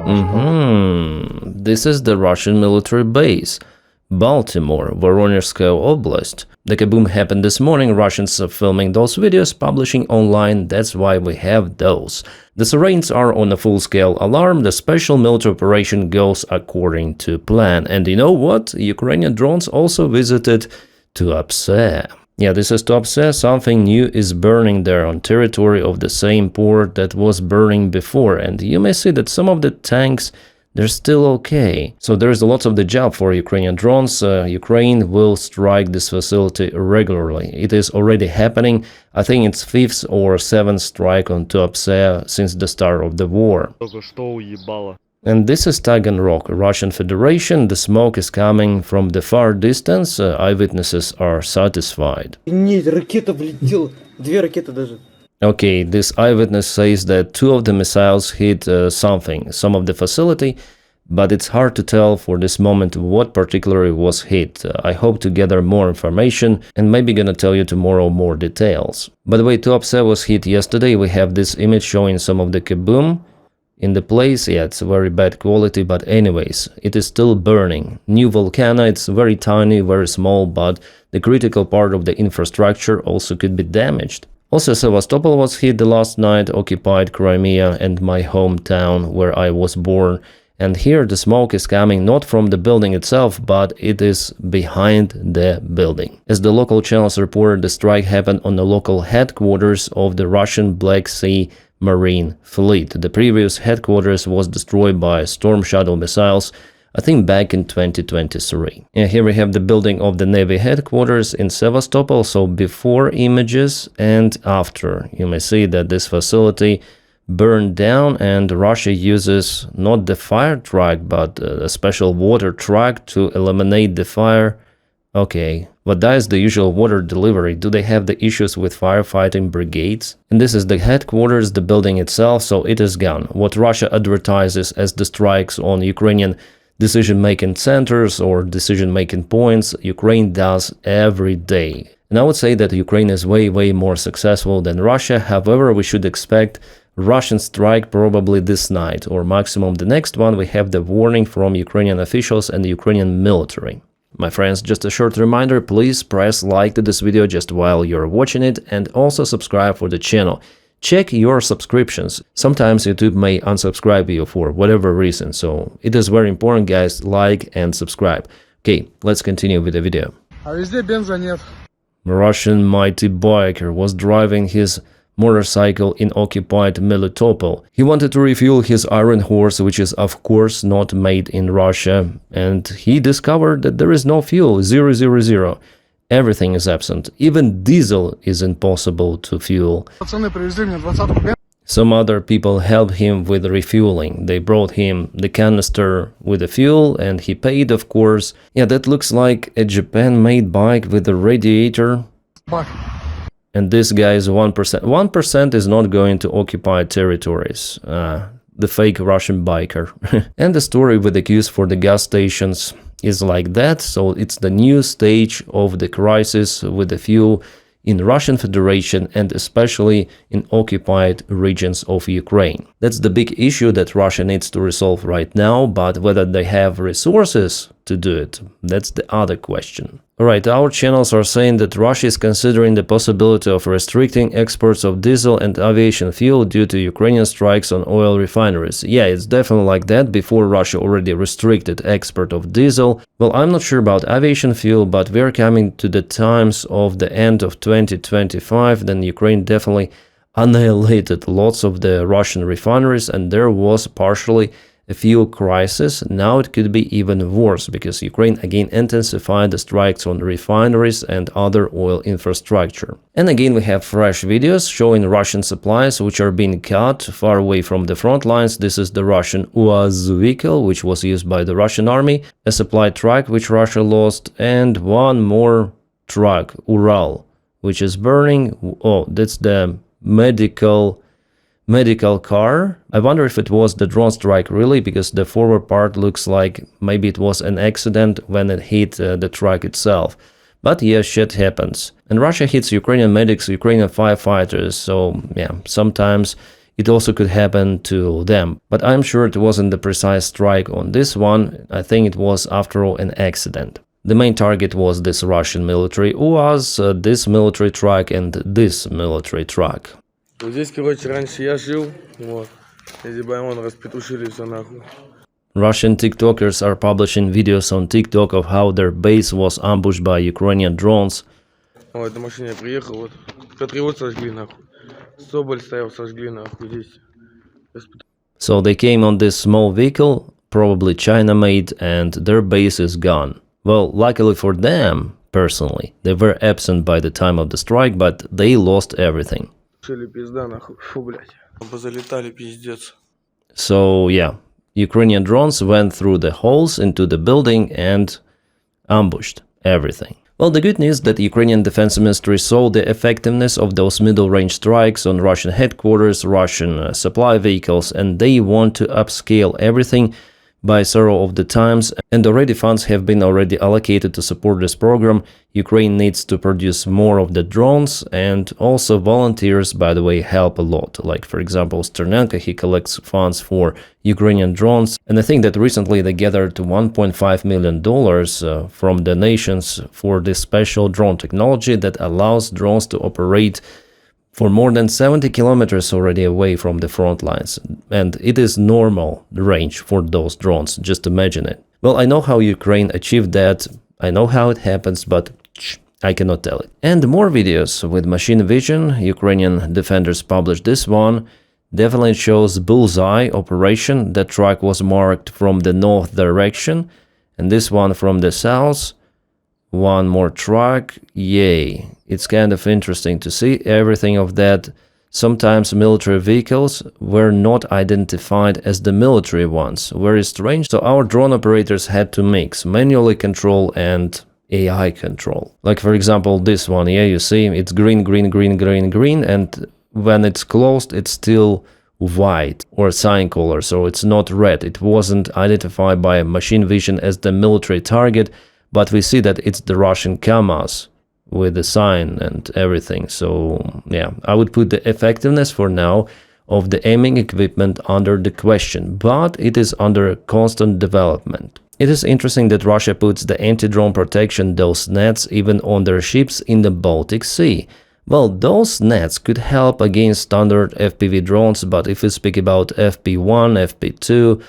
This is the Russian military base, Baltimore, Voronezhskaya Oblast. The kaboom happened this morning. Russians are filming those videos, publishing online. That's why we have those. The sirens are on a full-scale alarm. The special military operation goes according to plan. And you know what? Ukrainian drones also visited Tuapse. Yeah, this is Tuapse. Something new is burning there on territory of the same port that was burning before. And you may see that some of the tanks, they're still okay. So there's lots of the job for Ukrainian drones. Ukraine will strike this facility regularly. It is already happening. I think it's 5th or 7th strike on Tuapse since the start of the war. And this is Taganrog, Russian Federation. The smoke is coming from the far distance. Eyewitnesses are satisfied. Okay, this eyewitness says that 2 of the missiles hit some of the facility, but it's hard to tell for this moment what particularly was hit. I hope to gather more information and maybe gonna tell you tomorrow more details. By the way, Tuapse was hit yesterday. We have this image showing some of the kaboom in the place. Yeah, it's very bad quality, but anyways, it is still burning. New volcano, it's very tiny, very small, but the critical part of the infrastructure also could be damaged. Also, Sevastopol was hit the last night, occupied Crimea and my hometown where I was born. And here the smoke is coming not from the building itself, but it is behind the building. As the local channels reported, the strike happened on the local headquarters of the Russian Black Sea Marine Fleet. The previous headquarters was destroyed by Storm Shadow missiles, I think back in 2023. And here we have the building of the Navy headquarters in Sevastopol, so before images and after. You may see that this facility burned down and Russia uses not the fire truck but a special water truck to eliminate the fire. Okay, but that is the usual water delivery. Do they have the issues with firefighting brigades? And this is the headquarters, the building itself, so it is gone. What Russia advertises as the strikes on Ukrainian decision-making centers or decision-making points, Ukraine does every day. And I would say that Ukraine is way more successful than Russia. However, we should expect Russian strike probably this night or maximum the next one. We have the warning from Ukrainian officials and the Ukrainian military. My friends, just a short reminder, please press like to this video just while you're watching it and also subscribe for the channel. Check your subscriptions. Sometimes YouTube may unsubscribe you for whatever reason, so it is very important, guys, like and subscribe. Okay, let's continue with the video. Russian mighty biker was driving his motorcycle in occupied Melitopol. He wanted to refuel his Iron Horse, which is of course not made in Russia, and he discovered that there is no fuel, 000. Everything is absent. Even diesel is impossible to fuel. Some other people helped him with refueling. They brought him the canister with the fuel and he paid, of course. Yeah, that looks like a Japan-made bike with a radiator. And this guy is 1%. 1% is not going to occupy territories. The fake Russian biker. And the story with the queues for the gas stations is like that. So it's the new stage of the crisis with the fuel in Russian Federation and especially in occupied regions of Ukraine. That's the big issue that Russia needs to resolve right now, but whether they have resources to do it, that's the other question. Alright, our channels are saying that Russia is considering the possibility of restricting exports of diesel and aviation fuel due to Ukrainian strikes on oil refineries. Yeah, it's definitely like that. Before Russia already restricted export of diesel. Well, I'm not sure about aviation fuel, but we're coming to the times of the end of 2025, then Ukraine definitely annihilated lots of the Russian refineries and there was partially a fuel crisis. Now it could be even worse because Ukraine again intensified the strikes on refineries and other oil infrastructure. And again we have fresh videos showing Russian supplies which are being cut far away from the front lines. This is the Russian UAZ vehicle which was used by the Russian army, a supply truck which Russia lost, and one more truck, Ural, which is burning. Oh, that's the medical car. I wonder if it was the drone strike really, because the forward part looks like maybe it was an accident when it hit the truck itself. But yeah, shit happens. And Russia hits Ukrainian medics, Ukrainian firefighters, so yeah, sometimes it also could happen to them. But I'm sure it wasn't the precise strike on this one. I think it was, after all, an accident. The main target was this Russian military UAZ, this military truck and this military truck. Здесь, короче, раньше я жил, вот. Эти байоны распетушили все нахуй. Russian TikTokers are publishing videos on TikTok of how their base was ambushed by Ukrainian drones. О, эта машина приехала, вот. Патриот сожгли, нахуй. Соболь стоял, сожгли, нахуй, здесь. So they came on this small vehicle, probably China-made, and their base is gone. Well, luckily for them, personally, they were absent by the time of the strike, but they lost everything. Пизда, нахуй. Фу, блядь. Позалетали, пиздец. So, yeah, Ukrainian drones went through the holes into the building and ambushed everything. Well, the good news is that Ukrainian Defense Ministry saw the effectiveness of those middle-range strikes on Russian headquarters, Russian supply vehicles, and they want to upscale everything by several of the times, and already funds have been allocated to support this program. Ukraine needs to produce more of the drones, and also volunteers, by the way, help a lot. Like, for example, Sternenko, he collects funds for Ukrainian drones, and I think that recently they gathered $1.5 million from donations for this special drone technology that allows drones to operate for more than 70 kilometers already away from the front lines, and it is normal range for those drones, just imagine it. Well, I know how Ukraine achieved that, I know how it happens, but I cannot tell it. And more videos with machine vision. Ukrainian defenders published this one. Definitely shows bullseye operation. The truck was marked from the north direction, and this one from the south. One more truck, yay. It's kind of interesting to see everything of that. Sometimes military vehicles were not identified as the military ones. Very strange. So our drone operators had to mix manually control and AI control. Like, for example, this one, yeah, you see, it's green, green, green, green, green, and when it's closed, it's still white or cyan color, so it's not red. It wasn't identified by machine vision as the military target, but we see that it's the Russian KAMAZ with the sign and everything. So yeah, I would put the effectiveness for now of the aiming equipment under the question, but it is under constant development. It is interesting that Russia puts the anti-drone protection, those nets, even on their ships in the Baltic Sea. Well, those nets could help against standard FPV drones, but if we speak about FP1,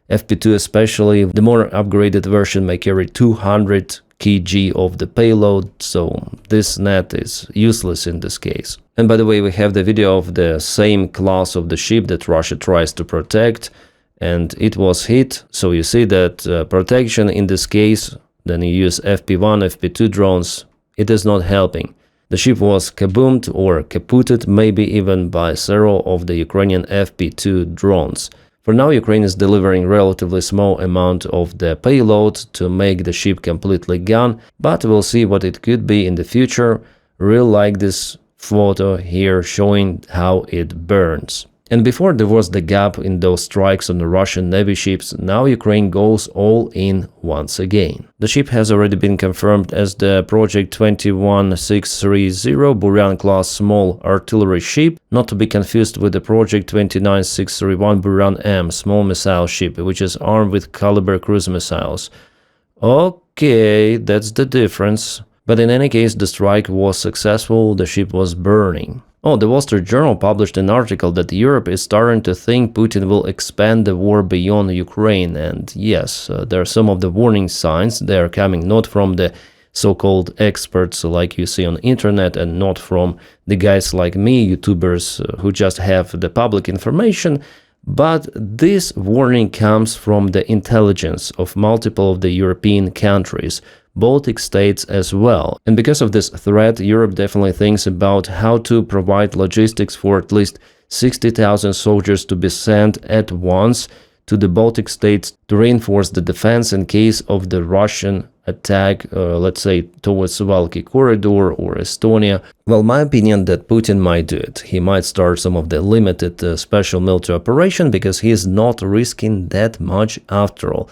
FP2 especially, the more upgraded version may carry 200 kg of the payload, so this net is useless in this case. And by the way, we have the video of the same class of the ship that Russia tries to protect, and it was hit. So you see that protection in this case, then you use FP1, FP2 drones, it is not helping. The ship was kaboomed or kaputted, maybe even by several of the Ukrainian FP2 drones. For now, Ukraine is delivering relatively small amount of the payload to make the ship completely gone, but we'll see what it could be in the future. Really like this photo here showing how it burns. And before there was the gap in those strikes on the Russian Navy ships, now Ukraine goes all in once again. The ship has already been confirmed as the Project 21630 Buran-class small artillery ship, not to be confused with the Project 29631 Buran-M small missile ship, which is armed with caliber cruise missiles. Okay, that's the difference. But in any case, the strike was successful, the ship was burning. Oh, the Wall Street Journal published an article that Europe is starting to think Putin will expand the war beyond Ukraine, and yes, there are some of the warning signs. They are coming not from the so-called experts like you see on internet, and not from the guys like me, YouTubers, who just have the public information, but this warning comes from the intelligence of multiple of the European countries, Baltic states as well. And because of this threat, Europe definitely thinks about how to provide logistics for at least 60,000 soldiers to be sent at once to the Baltic states to reinforce the defense in case of the Russian attack, let's say, towards Suwalki corridor or Estonia. Well, my opinion that Putin might do it. He might start some of the limited special military operation because he is not risking that much after all.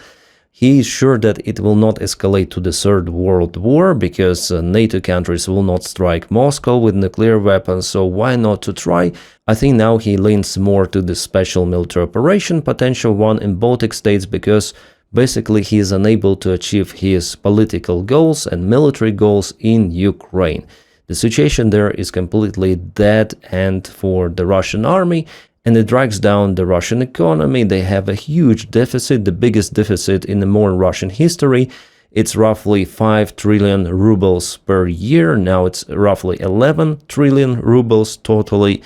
He is sure that it will not escalate to the Third World War because NATO countries will not strike Moscow with nuclear weapons, so why not to try? I think now he leans more to the special military operation, potential one in Baltic states, because basically he is unable to achieve his political goals and military goals in Ukraine. The situation there is completely dead end for the Russian army, and it drags down the Russian economy. They have a huge deficit, the biggest deficit in the modern Russian history. It's roughly 5 trillion rubles per year. Now it's roughly 11 trillion rubles totally,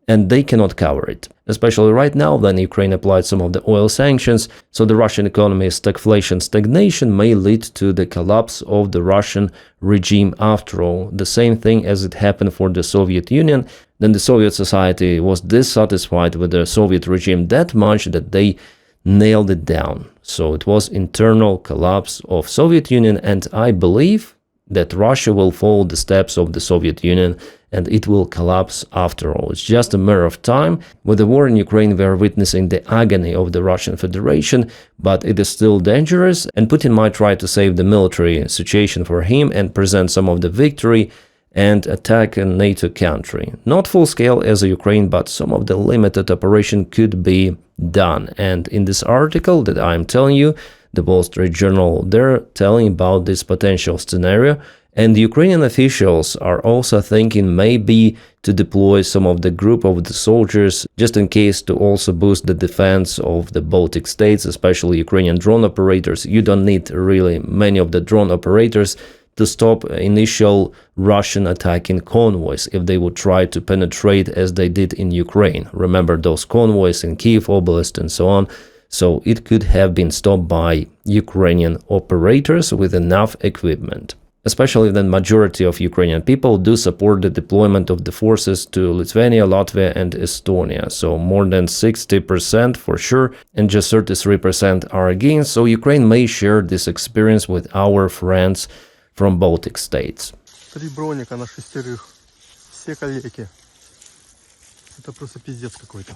and they cannot cover it. Especially right now, when Ukraine applied some of the oil sanctions, so the Russian economy's stagflation stagnation may lead to the collapse of the Russian regime after all. The same thing as it happened for the Soviet Union. Then the Soviet society was dissatisfied with the Soviet regime that much that they nailed it down. So it was internal collapse of Soviet Union, and I believe that Russia will follow the steps of the Soviet Union and it will collapse after all. It's just a matter of time. With the war in Ukraine, we are witnessing the agony of the Russian Federation, but it is still dangerous, and Putin might try to save the military situation for him and present some of the victory and attack a NATO country. Not full scale as Ukraine, but some of the limited operation could be done. And in this article that I'm telling you, the Wall Street Journal, they're telling about this potential scenario. And the Ukrainian officials are also thinking maybe to deploy some of the group of the soldiers just in case to also boost the defense of the Baltic states, especially Ukrainian drone operators. You don't need really many of the drone operators to stop initial Russian attacking convoys if they would try to penetrate as they did in Ukraine. Remember those convoys in Kiev Oblast and so on. So it could have been stopped by Ukrainian operators with enough equipment. Especially the majority of Ukrainian people do support the deployment of the forces to Lithuania, Latvia and Estonia. So more than 60% for sure, and just 33% are against. So Ukraine may share this experience with our friends from Baltic states. 3 броника на 6. Все калеки. Это просто пиздец какой-то.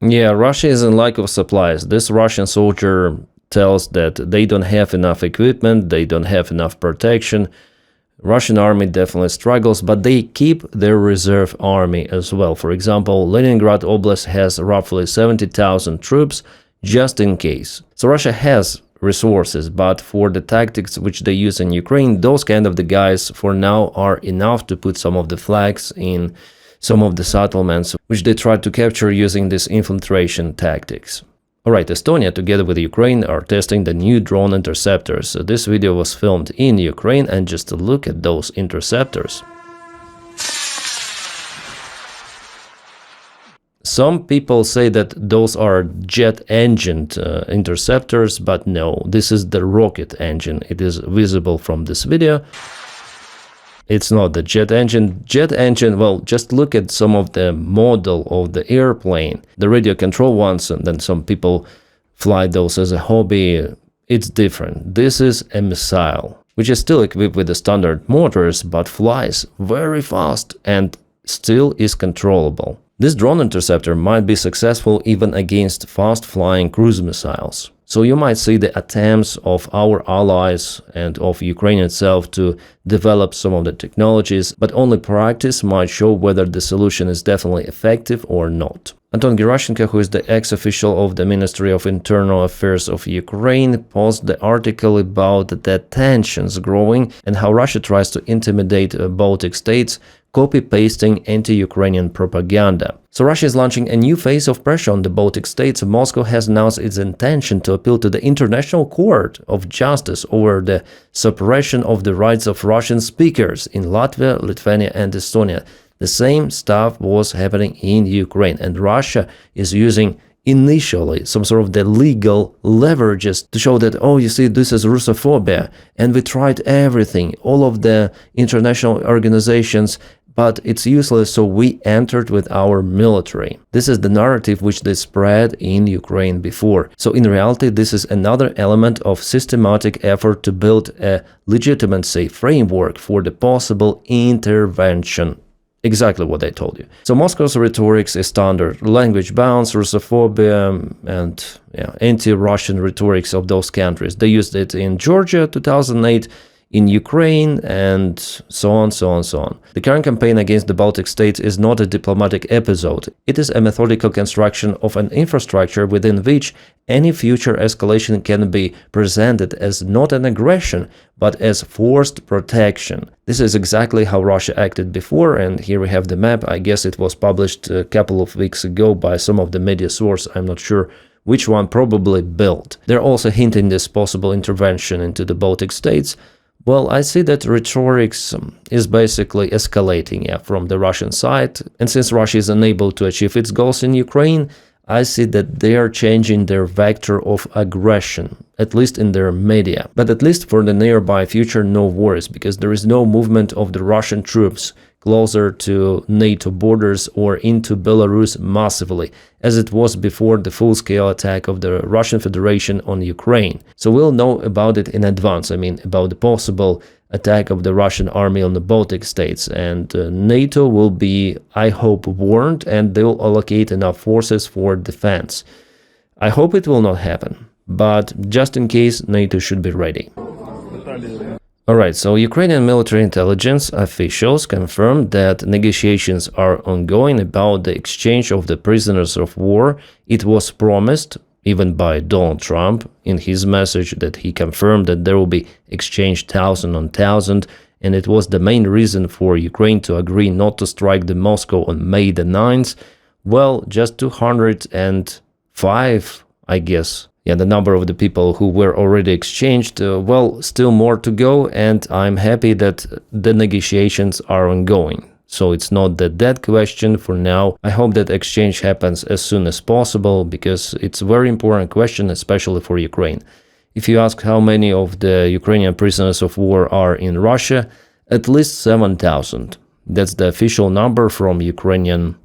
Yeah, Russia is in lack of supplies. This Russian soldier tells that they don't have enough equipment, they don't have enough protection. Russian army definitely struggles, but they keep their reserve army as well. For example, Leningrad Oblast has roughly 70,000 troops just in case. So Russia has resources, but for the tactics which they use in Ukraine, those kind of the guys for now are enough to put some of the flags in some of the settlements which they try to capture using these infiltration tactics. Alright, Estonia together with Ukraine are testing the new drone interceptors. So this video was filmed in Ukraine, and just to look at those interceptors. Some people say that those are jet-engined interceptors, but no, this is the rocket engine. It is visible from this video. It's not the jet engine. Jet engine, well, just look at some of the model of the airplane, the radio control ones, and then some people fly those as a hobby. It's different. This is a missile, which is still equipped with the standard motors, but flies very fast and still is controllable. This drone interceptor might be successful even against fast-flying cruise missiles. So you might see the attempts of our allies and of Ukraine itself to develop some of the technologies, but only practice might show whether the solution is definitely effective or not. Anton Gerashchenko, who is the ex-official of the Ministry of Internal Affairs of Ukraine, posted the article about the tensions growing and how Russia tries to intimidate Baltic states, copy-pasting anti-Ukrainian propaganda. So Russia is launching a new phase of pressure on the Baltic states. Moscow has announced its intention to appeal to the International Court of Justice over the suppression of the rights of Russian speakers in Latvia, Lithuania and Estonia. The same stuff was happening in Ukraine, and Russia is using initially some sort of the legal leverages to show that, oh, you see, this is Russophobia, and we tried everything, all of the international organizations, but it's useless, so we entered with our military. This is the narrative which they spread in Ukraine before. So in reality, this is another element of systematic effort to build a legitimacy framework for the possible intervention Exactly what I told you. So Moscow's rhetoric is standard language bounce, Russophobia, and anti-Russian rhetorics of those countries. They used it in Georgia 2008, in Ukraine, and so on, so on, so on. The current campaign against the Baltic states is not a diplomatic episode. It is a methodical construction of an infrastructure within which any future escalation can be presented as not an aggression, but as forced protection. This is exactly how Russia acted before, and here we have the map. I guess it was published a couple of weeks ago by some of the media source. I'm not sure which one, probably Bild. They're also hinting this possible intervention into the Baltic states. Well, I see that rhetoric is basically escalating from the Russian side, and since Russia is unable to achieve its goals in Ukraine, I see that they are changing their vector of aggression, at least in their media. But at least for the nearby future, no worries, because there is no movement of the Russian troops closer to NATO borders or into Belarus massively, as it was before the full-scale attack of the Russian Federation on Ukraine. So we'll know about it in advance, about the possible attack of the Russian army on the Baltic states, and NATO will be, I hope, warned, and they will allocate enough forces for defense. I hope it will not happen, but just in case, NATO should be ready. Alright, so Ukrainian military intelligence officials confirmed that negotiations are ongoing about the exchange of the prisoners of war. It was promised, even by Donald Trump, in his message that he confirmed that there will be exchange 1,000 on 1,000, and it was the main reason for Ukraine to agree not to strike the Moscow on May the 9th. Well, just 205, I guess. Yeah, the number of the people who were already exchanged, well, still more to go, and I'm happy that the negotiations are ongoing. So it's not the dead question for now. I hope that exchange happens as soon as possible, because it's a very important question, especially for Ukraine. If you ask how many of the Ukrainian prisoners of war are in Russia, at least 7,000. That's the official number from Ukrainian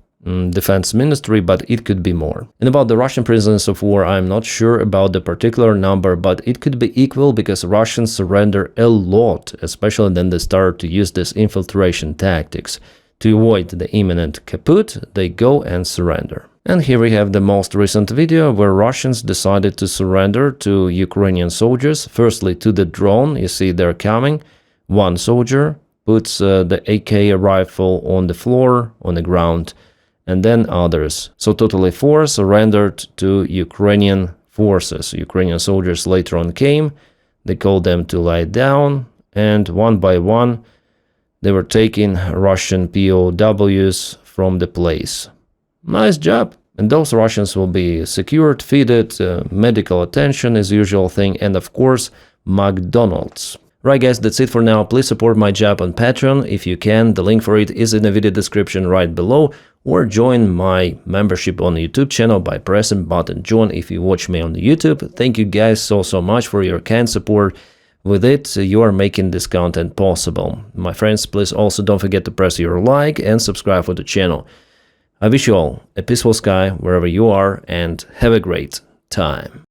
Defense Ministry, but it could be more. And about the Russian prisoners of war, I'm not sure about the particular number, but it could be equal, because Russians surrender a lot, especially when they start to use this infiltration tactics. To avoid the imminent kaput, they go and surrender. And here we have the most recent video where Russians decided to surrender to Ukrainian soldiers. Firstly, to the drone, you see they're coming. One soldier puts the AK rifle on the floor, on the ground, and then others. So totally 4 surrendered to Ukrainian forces. Ukrainian soldiers later on came, they called them to lie down, and one by one they were taking Russian POWs from the place. Nice job! And those Russians will be secured, fed, medical attention is the usual thing, and of course McDonald's. Right guys, that's it for now. Please support my job on Patreon if you can. The link for it is in the video description right below, or join my membership on the YouTube channel by pressing button join if you watch me on the YouTube. Thank you guys so much for your kind support. With it, you are making this content possible. My friends, please also don't forget to press your like and subscribe for the channel. I wish you all a peaceful sky wherever you are, and have a great time.